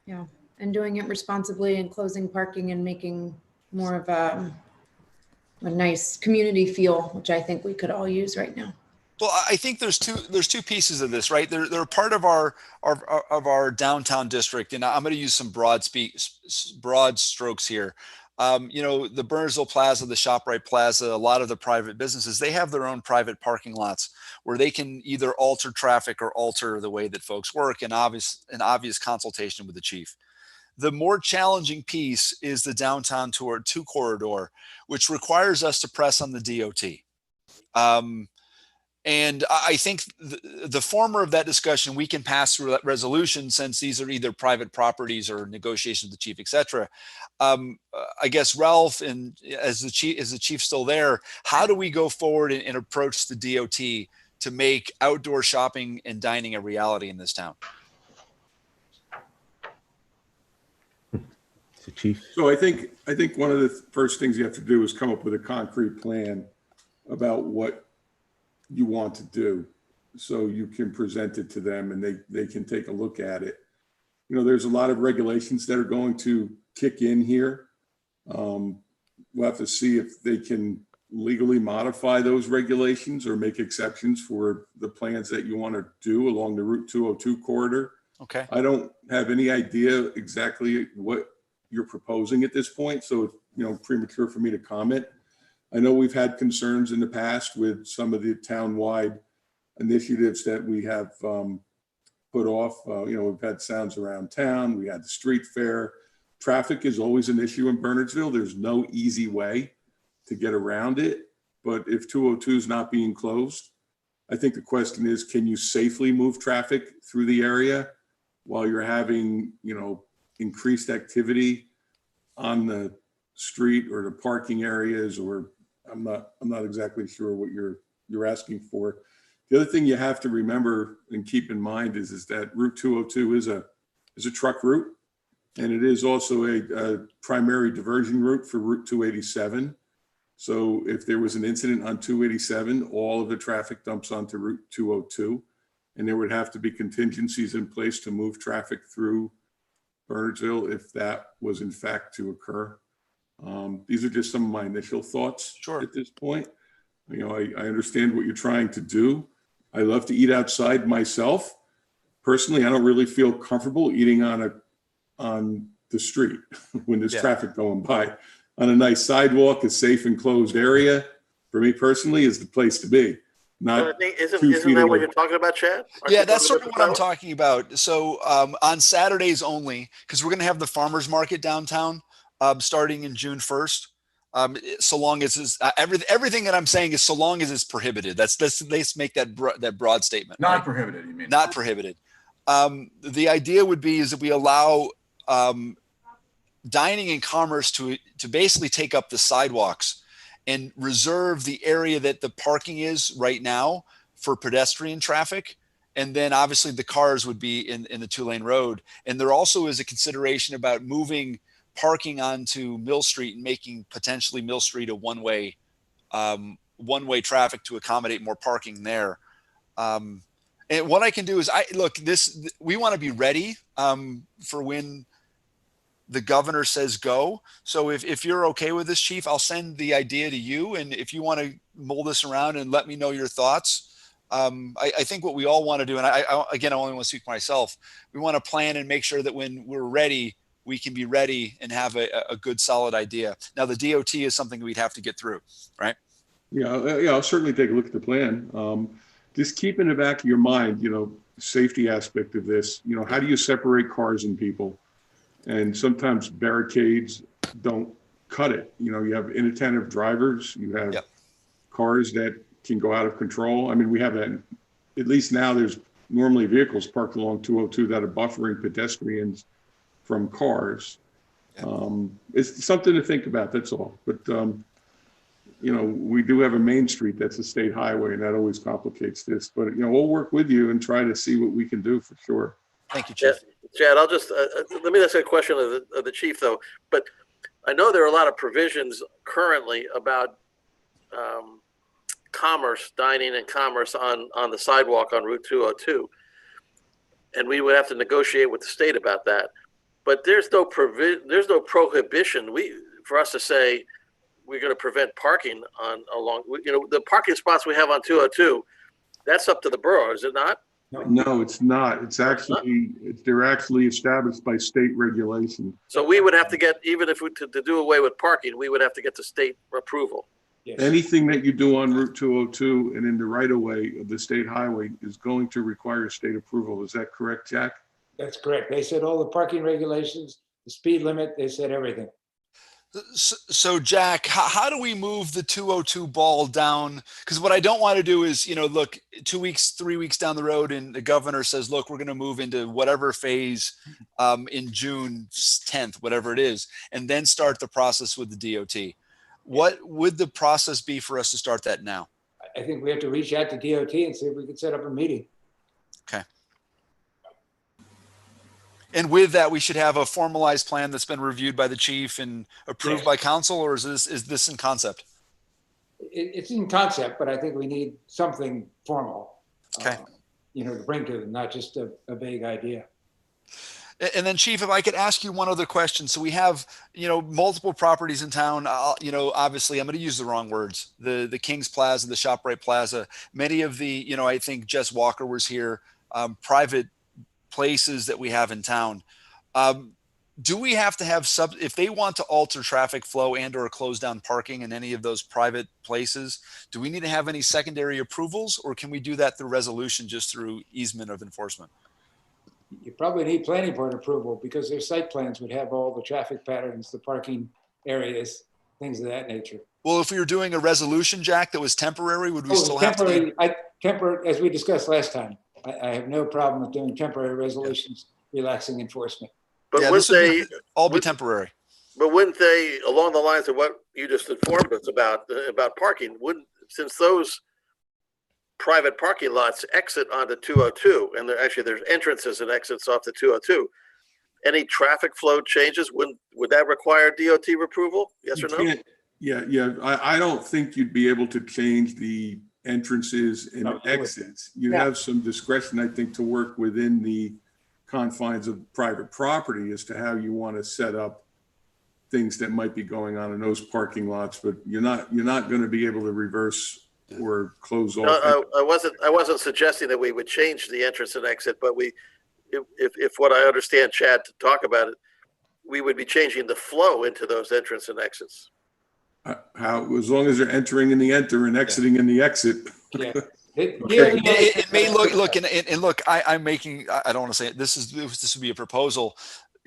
Yeah, and doing it responsibly and closing parking and making more of a nice community feel, which I think we could all use right now. Well, I think there's two pieces of this, right? They're part of our downtown district, and I'm going to use some broad strokes here. The Bernardsville Plaza, the ShopRite Plaza, a lot of the private businesses, they have their own private parking lots where they can either alter traffic or alter the way that folks work, in obvious consultation with the chief. The more challenging piece is the downtown 2 corridor, which requires us to press on the DOT. And I think the former of that discussion, we can pass through that resolution since these are either private properties or negotiations with the chief, et cetera. I guess Ralph, and is the chief still there? How do we go forward and approach the DOT to make outdoor shopping and dining a reality in this town? So, Chief. So I think one of the first things you have to do is come up with a concrete plan about what you want to do, so you can present it to them and they can take a look at it. There's a lot of regulations that are going to kick in here. We'll have to see if they can legally modify those regulations or make exceptions for the plans that you want to do along the Route 202 corridor. Okay. I don't have any idea exactly what you're proposing at this point, so it's premature for me to comment. I know we've had concerns in the past with some of the town-wide initiatives that we have put off. We've had sounds around town. We had the street fair. Traffic is always an issue in Bernardsville. There's no easy way to get around it. But if 202 is not being closed, I think the question is, can you safely move traffic through the area while you're having, increased activity on the street or the parking areas? Or I'm not exactly sure what you're you're asking for. The other thing you have to remember and keep in mind is that Route 202 is a truck route, and it is also a primary diversion route for Route 287. So if there was an incident on 287, all of the traffic dumps onto Route 202, and there would have to be contingencies in place to move traffic through Bernardsville if that was in fact to occur. These are just some of my initial thoughts at this point. You know, I understand what you're trying to do. I love to eat outside myself. Personally, I don't really feel comfortable eating on the street when there's traffic going by. On a nice sidewalk, a safe enclosed area, for me personally, is the place to be. Not isn't that what you're talking about, Chad? Yeah, that's sort of what I'm talking about. So on Saturdays only, because we're going to have the farmers market downtown starting in June 1st. So long as it's everything that I'm saying is so long as it's prohibited. Let's make that broad statement. Not prohibited, you mean? Not prohibited. The idea would be is that we allow dining and commerce to basically take up the sidewalks and reserve the area that the parking is right now for pedestrian traffic. And then obviously the cars would be in the 2-lane road. And there also is a consideration about moving parking onto Mill Street and making potentially Mill Street a one-way traffic to accommodate more parking there. And what I can do is we want to be ready for when the governor says go. So if you're okay with this, Chief, I'll send the idea to you. And if you want to mull this around and let me know your thoughts, I think what we all want to do, and I only want to speak for myself, we want to plan and make sure that when we're ready, we can be ready and have a good, solid idea. Now, the DOT is something we'd have to get through, right? Yeah, I'll certainly take a look at the plan. Just keep in the back of your mind, you know, safety aspect of this. You know, how do you separate cars and people? And sometimes barricades don't cut it. You know, you have inattentive drivers, you have cars that can go out of control. I mean, we have that, at least now there's normally vehicles parked along 202 that are buffering pedestrians from cars. It's something to think about, that's all. But, you know, we do have a main street that's a state highway, and that always complicates this. But, you know, we'll work with you and try to see what we can do for sure. Thank you, Chief. Chad, I'll just let me ask a question of the chief, though. But I know there are a lot of provisions currently about commerce, dining and commerce on the sidewalk on Route 202, and we would have to negotiate with the state about that. But there's no prohibition for us to say we're going to prevent parking along. You know, the parking spots we have on 202. That's up to the borough, is it not? No, it's not. They're actually established by state regulation. So we would have to get, even if to do away with parking, we would have to get the state approval. Yes. Anything that you do on Route 202 and in the right of way of the state highway is going to require state approval. Is that correct, Jack? That's correct. They said all the parking regulations, the speed limit, they said everything. So Jack, how do we move the 202 ball down? Because what I don't want to do is, you know, look, 2 weeks, 3 weeks down the road, and the governor says, look, we're going to move into whatever phase in June 10th, whatever it is, and then start the process with the DOT. What would the process be for us to start that now? I think we have to reach out to DOT and see if we can set up a meeting. Okay. And with that, we should have a formalized plan that's been reviewed by the chief and approved by council, or is this in concept? It's in concept, but I think we need something formal. Okay. You know, to bring to them, not just a vague idea. And then, Chief, if I could ask you one other question. So we have, you know, multiple properties in town. You know, obviously, I'm going to use the wrong words. The King's Plaza, the ShopRite Plaza. Many of the, you know, I think Jess Walker was here. Private places that we have in town. Do we have to have if they want to alter traffic flow and or close down parking in any of those private places, do we need to have any secondary approvals, or can we do that through resolution just through easement of enforcement? You probably need planning board approval because their site plans would have all the traffic patterns, the parking areas, things of that nature. Well, if we were doing a resolution, Jack, that was temporary, would we still have to? Temporary, as we discussed last time, I have no problem with doing temporary resolutions, relaxing enforcement. But yeah, wouldn't they all be temporary? But wouldn't they, along the lines of what you just informed us about parking, since those private parking lots exit onto 202, and there's entrances and exits off the 202. Any traffic flow changes, would that require DOT approval? Yes or no? Yeah. I don't think you'd be able to change the entrances and exits. You have some discretion, I think, to work within the confines of private property as to how you want to set up things that might be going on in those parking lots, but you're not going to be able to reverse or close off. No, I wasn't suggesting that we would change the entrance and exit, but if what I understand Chad to talk about it, we would be changing the flow into those entrance and exits. As long as they're entering in the enter and exiting in the exit. Yeah. It may look, and look, I'm making, I don't want to say it. This would be a proposal.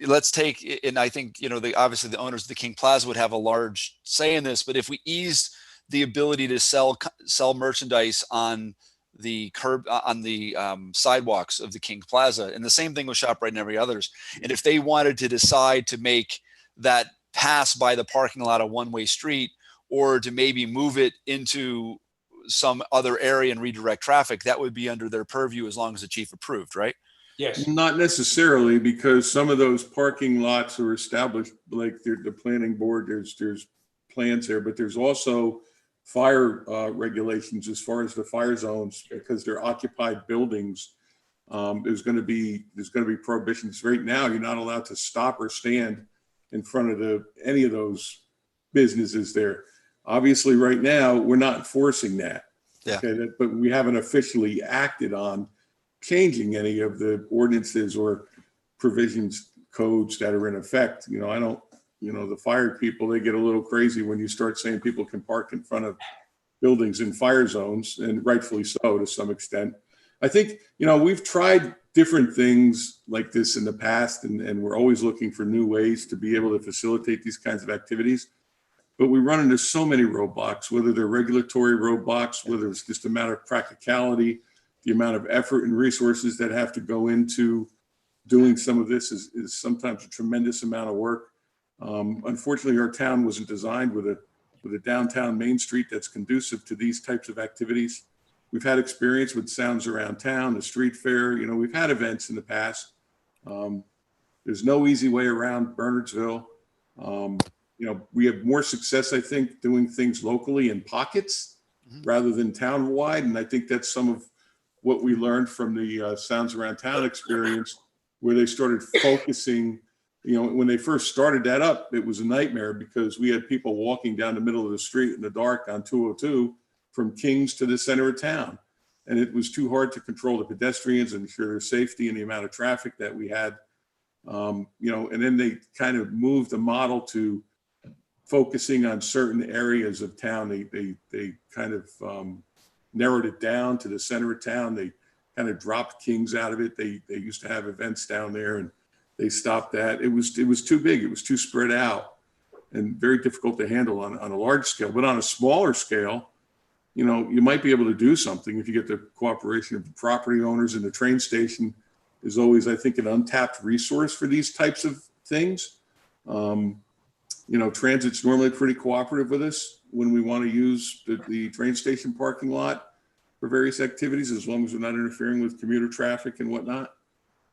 Let's take, and I think, obviously the owners of the King Plaza would have a large say in this, but if we eased the ability to sell merchandise on the curb, on the sidewalks of the King Plaza, and the same thing with ShopRite and every others. And if they wanted to decide to make that pass by the parking lot a one-way street, or to maybe move it into some other area and redirect traffic, that would be under their purview as long as the chief approved, right? Yes. Not necessarily, because some of those parking lots are established, like the planning board, there's plans there, but there's also fire regulations as far as the fire zones, because they're occupied buildings. There's going to be prohibitions. Right now, you're not allowed to stop or stand in front of any of those businesses there. Obviously, right now, we're not enforcing that. Yeah. Okay, but we haven't officially acted on changing any of the ordinances or provisions, codes that are in effect. I don't, the fire people, they get a little crazy when you start saying people can park in front of buildings in fire zones, and rightfully so to some extent. I think, we've tried different things like this in the past, and we're always looking for new ways to be able to facilitate these kinds of activities. But we run into so many roadblocks, whether they're regulatory roadblocks, whether it's just a matter of practicality, the amount of effort and resources that have to go into doing some of this is sometimes a tremendous amount of work. Unfortunately, our town wasn't designed with a downtown Main Street that's conducive to these types of activities. We've had experience with Sounds Around Town, the street fair. We've had events in the past. There's no easy way around Bernardsville. We have more success, I think, doing things locally in pockets rather than town-wide. And I think that's some of what we learned from the Sounds Around Town experience, where they started focusing. When they first started that up, it was a nightmare because we had people walking down the middle of the street in the dark on 202 from Kings to the center of town. And it was too hard to control the pedestrians and ensure their safety and the amount of traffic that we had. And then they kind of moved the model to focusing on certain areas of town. They kind of narrowed it down to the center of town. They kind of dropped Kings out of it. They used to have events down there, and they stopped that. It was too big. It was too spread out and very difficult to handle on a large scale. But on a smaller scale, you might be able to do something if you get the cooperation of the property owners. And the train station is always, I think, an untapped resource for these types of things. Transit's normally pretty cooperative with us when we want to use the train station parking lot for various activities, as long as we're not interfering with commuter traffic and whatnot.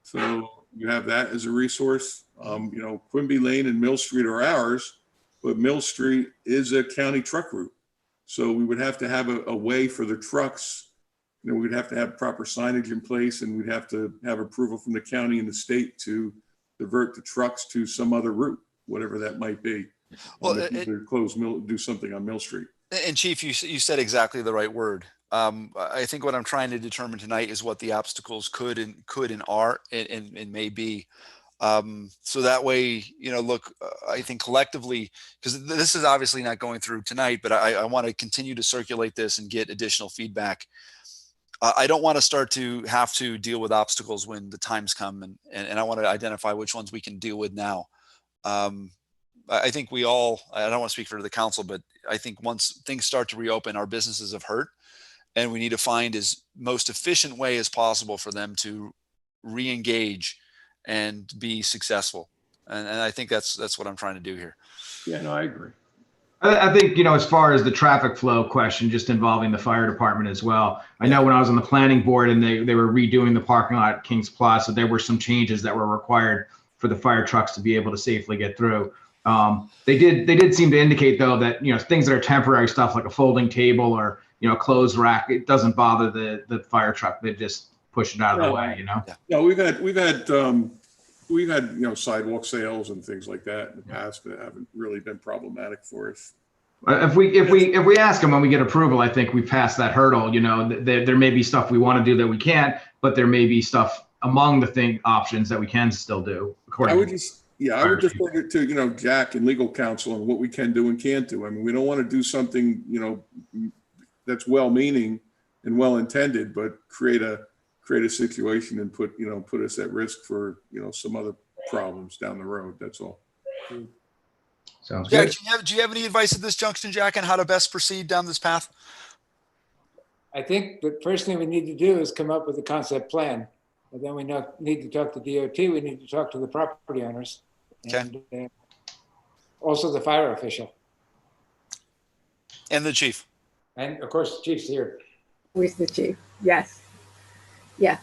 So you have that as a resource. Quimby Lane and Mill Street are ours, but Mill Street is a county truck route. So we would have to have a way for the trucks. We'd have to have proper signage in place, and we'd have to have approval from the county and the state to divert the trucks to some other route, whatever that might be. Well, do something on Mill Street. And Chief, you said exactly the right word. I think what I'm trying to determine tonight is what the obstacles could and are and may be. So that way, look, I think collectively, because this is obviously not going through tonight, but I want to continue to circulate this and get additional feedback. I don't want to start to have to deal with obstacles when the times come, and I want to identify which ones we can deal with now. I think I don't want to speak for the council, but I think once things start to reopen, our businesses have hurt, and we need to find as most efficient way as possible for them to re-engage and be successful. And I think that's what I'm trying to do here. Yeah, no, I agree. I think, as far as the traffic flow question, just involving the fire department as well. I know when I was on the planning board and they were redoing the parking lot at Kings Plaza, there were some changes that were required for the fire trucks to be able to safely get through. They did seem to indicate though that, things that are temporary stuff like a folding table or, clothes rack, it doesn't bother the fire truck. They just push it out of the way, Yeah, we've had sidewalk sales and things like that in the past that haven't really been problematic for us. If we ask them when we get approval, I think we pass that hurdle. There may be stuff we want to do that we can't, but there may be stuff among the options that we can still do. I would just put it to Jack and legal counsel and what we can do and can't do. I mean, we don't want to do something that's well-meaning and well-intended, but create a situation and put us at risk for some other problems down the road. That's all. Sounds Jack, good. do you have any advice at this junction, Jack, on how to best proceed down this path? I think the first thing we need to do is come up with a concept plan. And then we need to talk to DOT. We need to talk to the property owners. Okay. And also the fire official. And the chief. And of course, the chief's here. Where's the chief? Yes. Yeah.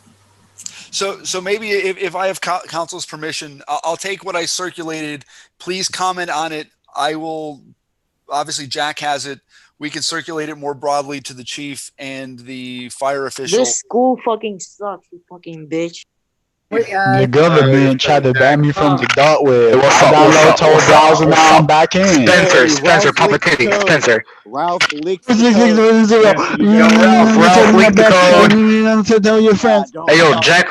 So maybe if I have council's permission, I'll take what I circulated. Please comment on it. I will, obviously Jack has it. We can circulate it more broadly to the chief and the fire official. This school fucking sucks, you fucking bitch. The government tried to ban me from the dark web. I download Toll browser, now I'm back in. Spencer, Papa Titty, Spencer. Ralph leaked the code. Ralph leaked the code. Tell your friends. Hey, yo, Jack.